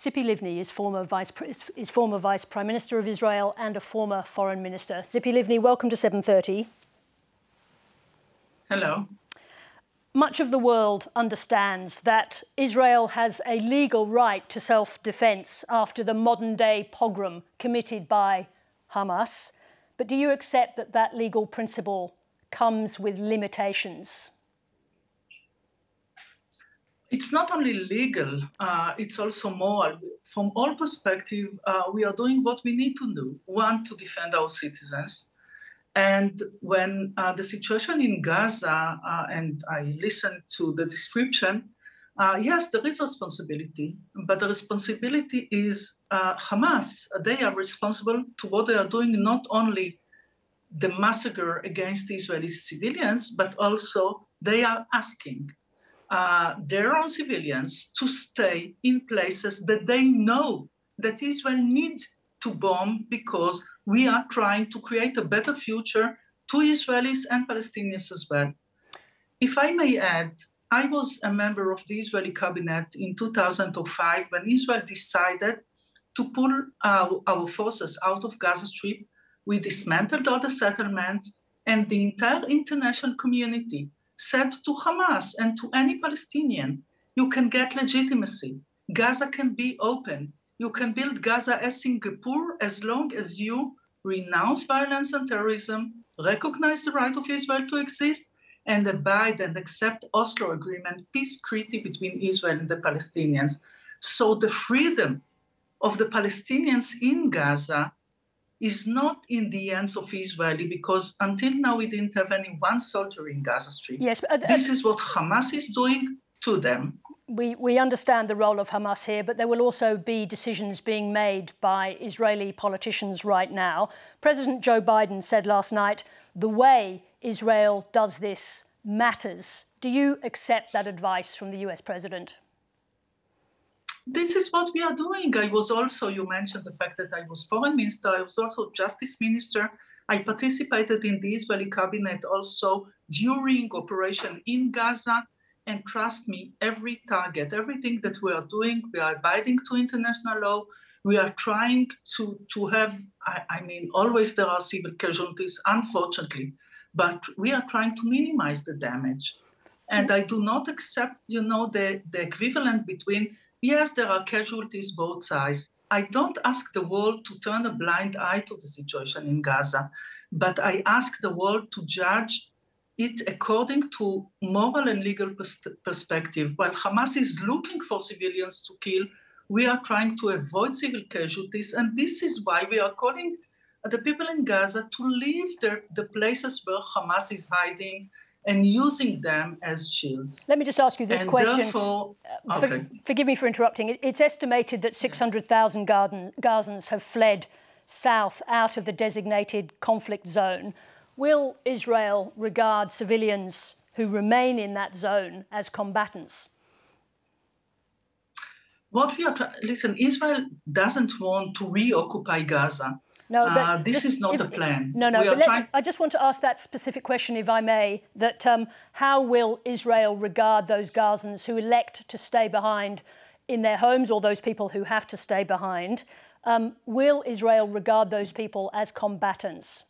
Tzipi Livni is former Vice Prime Minister of Israel and a former Foreign Minister. Tzipi Livni, welcome to 7:30. Hello. Much of the world understands that Israel has a legal right to self-defence after the modern-day pogrom committed by Hamas. But do you accept that that legal principle comes with limitations? It's not only legal, it's also moral. From all perspectives, we are doing what we need to do. One, to defend our citizens. And when the situation in Gaza, and I listened to the description, yes, there is responsibility, but the responsibility is Hamas. They are responsible to what they are doing, not only the massacre against Israeli civilians, but also they are asking their own civilians to stay in places that they know that Israel needs to bomb, because we are trying to create a better future to Israelis and Palestinians as well. If I may add, I was a member of the Israeli cabinet in 2005 when Israel decided to pull our forces out of Gaza Strip. We dismantled all the settlements, and the entire international community said to Hamas and to any Palestinian, you can get legitimacy. Gaza can be open. You can build Gaza as Singapore as long as you renounce violence and terrorism, recognize the right of Israel to exist, and abide and accept Oslo Agreement, peace treaty between Israel and the Palestinians. So the freedom of the Palestinians in Gaza is not in the hands of Israeli, because until now we didn't have any one soldier in Gaza Strip. Yes, this is what Hamas is doing to them. We understand the role of Hamas here, but there will also be decisions being made by Israeli politicians right now. President Joe Biden said last night, the way Israel does this matters. Do you accept that advice from the US president? This is what we are doing. I was also, you mentioned the fact that I was foreign minister, I was also justice minister. I participated in the Israeli cabinet also during operation in Gaza. And trust me, every target, everything that we are doing, we are abiding to international law. We are trying to have, I mean, always there are civil casualties, unfortunately, but we are trying to minimize the damage. And I do not accept, the equivalent between, yes, there are casualties both sides. I don't ask the world to turn a blind eye to the situation in Gaza, but I ask the world to judge it according to moral and legal perspective. While Hamas is looking for civilians to kill, we are trying to avoid civil casualties. And this is why we are calling the people in Gaza to leave the places where Hamas is hiding and using them as shields. Let me just ask you this question. Therefore, forgive me for interrupting. It's estimated that 600,000 Gazans have fled south out of the designated conflict zone. Will Israel regard civilians who remain in that zone as combatants? Listen, Israel doesn't want to reoccupy Gaza. No, but this is not the plan. No, I just want to ask that specific question, if I may, that how will Israel regard those Gazans who elect to stay behind in their homes, or those people who have to stay behind? Will Israel regard those people as combatants?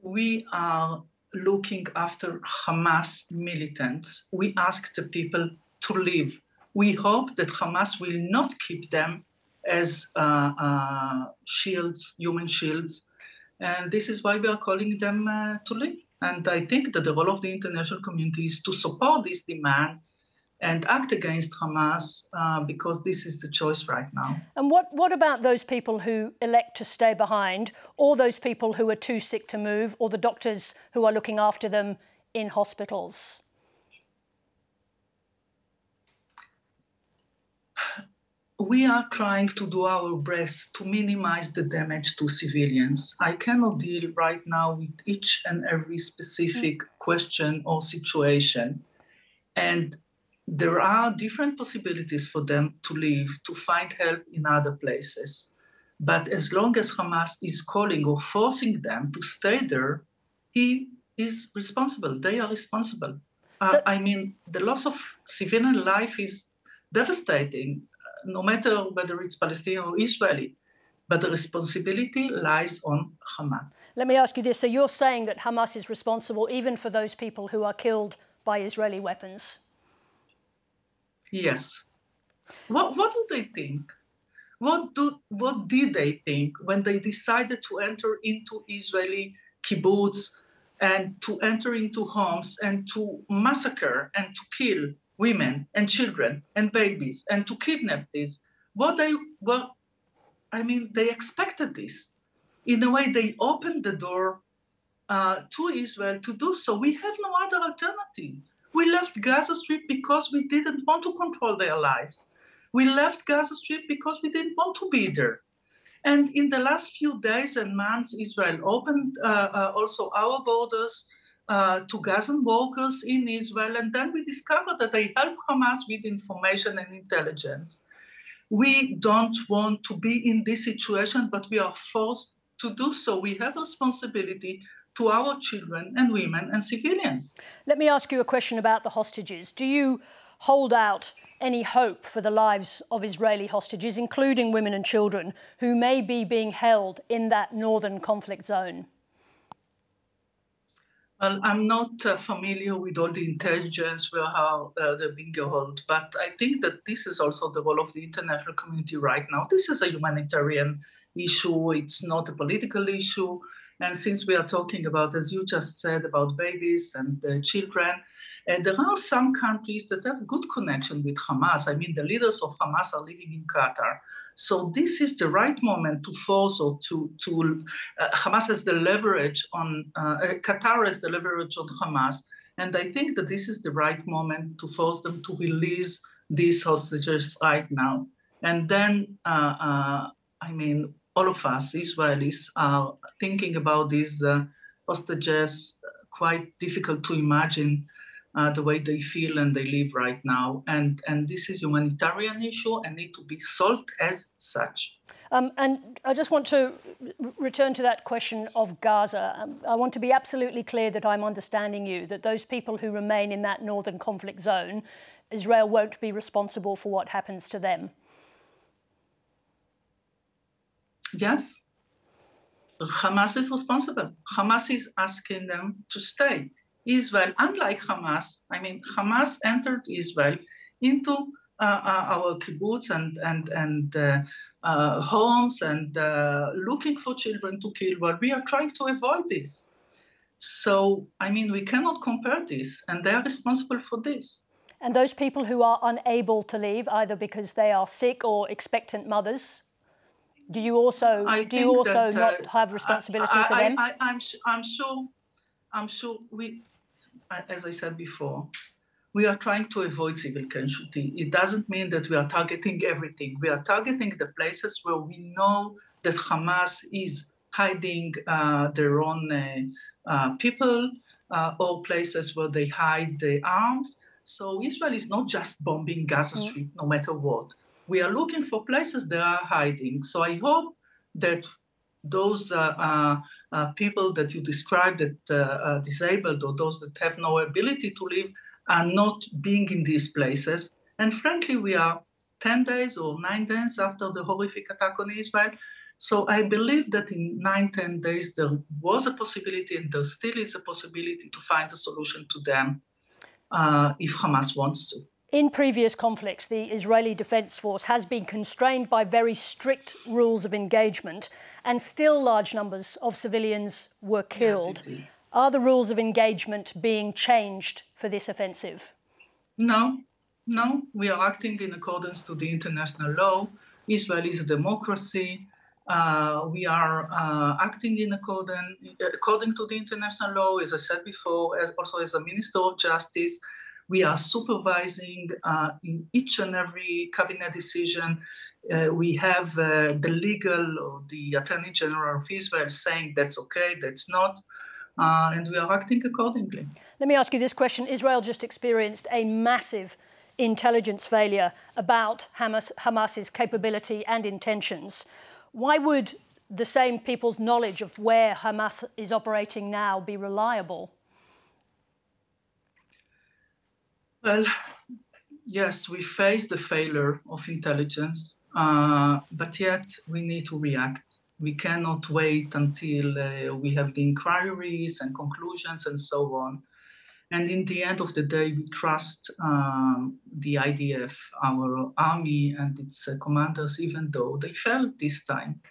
We are looking after Hamas militants. We ask the people to leave. We hope that Hamas will not keep them as shields, human shields. And this is why we are calling them to leave. And I think that the role of the international community is to support this demand and act against Hamas, because this is the choice right now. And what about those people who elect to stay behind, or those people who are too sick to move, or the doctors who are looking after them in hospitals? We are trying to do our best to minimize the damage to civilians. I cannot deal right now with each and every specific question or situation. And there are different possibilities for them to leave, to find help in other places. But as long as Hamas is calling or forcing them to stay there, he is responsible. They are responsible. I mean, the loss of civilian life is devastating. no matter whether it's Palestinian or Israeli. But the responsibility lies on Hamas. Let me ask you this. So you're saying that Hamas is responsible even for those people who are killed by Israeli weapons? Yes. What do they think? What did they think when they decided to enter into Israeli kibbutz and to enter into homes and to massacre and to kill women and children and babies and to kidnap these? They expected this. In a way, they opened the door to Israel to do so. We have no other alternative. We left Gaza Strip because we didn't want to control their lives. We left Gaza Strip because we didn't want to be there. And in the last few days and months, Israel opened also our borders to Gazan workers in Israel. And then we discovered that they help Hamas with information and intelligence. We don't want to be in this situation, but we are forced to do so. We have a responsibility to our children and women and civilians. Let me ask you a question about the hostages. Do you hold out any hope for the lives of Israeli hostages, including women and children, who may be being held in that northern conflict zone? Well, I'm not familiar with all the intelligence where how they're being held, but I think that this is also the role of the international community right now. This is a humanitarian issue. It's not a political issue. And since we are talking about, as you just said, about babies and children, and there are some countries that have good connection with Hamas. I mean, the leaders of Hamas are living in Qatar. So this is the right moment to force or Hamas has the leverage on, Qatar has the leverage on Hamas. And I think that this is the right moment to force them to release these hostages right now. And then, all of us, Israelis, are thinking about these hostages, quite difficult to imagine the way they feel and they live right now. And this is a humanitarian issue and need to be solved as such. And I just want to return to that question of Gaza. I want to be absolutely clear that I'm understanding you, that those people who remain in that northern conflict zone, Israel won't be responsible for what happens to them. Yes. Hamas is responsible. Hamas is asking them to stay. Israel, unlike Hamas, Hamas entered Israel into our kibbutz and homes and looking for children to kill. But we are trying to avoid this. So, we cannot compare this, and they are responsible for this. And those people who are unable to leave, either because they are sick or expectant mothers, do you also not have responsibility for them? I'm sure we, as I said before, we are trying to avoid civil casualty. It doesn't mean that we are targeting everything. We are targeting the places where we know that Hamas is hiding their own people or places where they hide the arms. So Israel is not just bombing Gaza Strip, no matter what. We are looking for places they are hiding. So I hope that those people that you described that are disabled or those that have no ability to live are not being in these places. And frankly, we are 10 days or 9 days after the horrific attack on Israel. So I believe that in 9-10 days, there was a possibility and there still is a possibility to find a solution to them if Hamas wants to. In previous conflicts, the Israeli Defense Force has been constrained by very strict rules of engagement, and still large numbers of civilians were killed. Yes, are the rules of engagement being changed for this offensive? No, we are acting in accordance to the international law. Israel is a democracy. We are acting in according to the international law, as I said before, also as a Minister of Justice. We are supervising in each and every cabinet decision. We have the legal or the Attorney General of Israel saying that's okay, that's not, and we are acting accordingly. Let me ask you this question. Israel just experienced a massive intelligence failure about Hamas's capability and intentions. Why would the same people's knowledge of where Hamas is operating now be reliable? Well, Yes, we face the failure of intelligence, but yet we need to react. We cannot wait until we have the inquiries and conclusions and so on. And in the end of the day, we trust the IDF, our army and its commanders, even though they failed this time.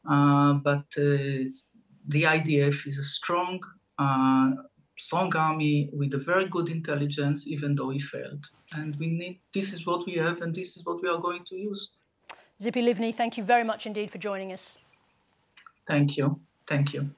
But the IDF is a strong army with a very good intelligence, even though he failed. And this is what we have, and this is what we are going to use. Tzipi Livni, thank you very much indeed for joining us. Thank you. Thank you.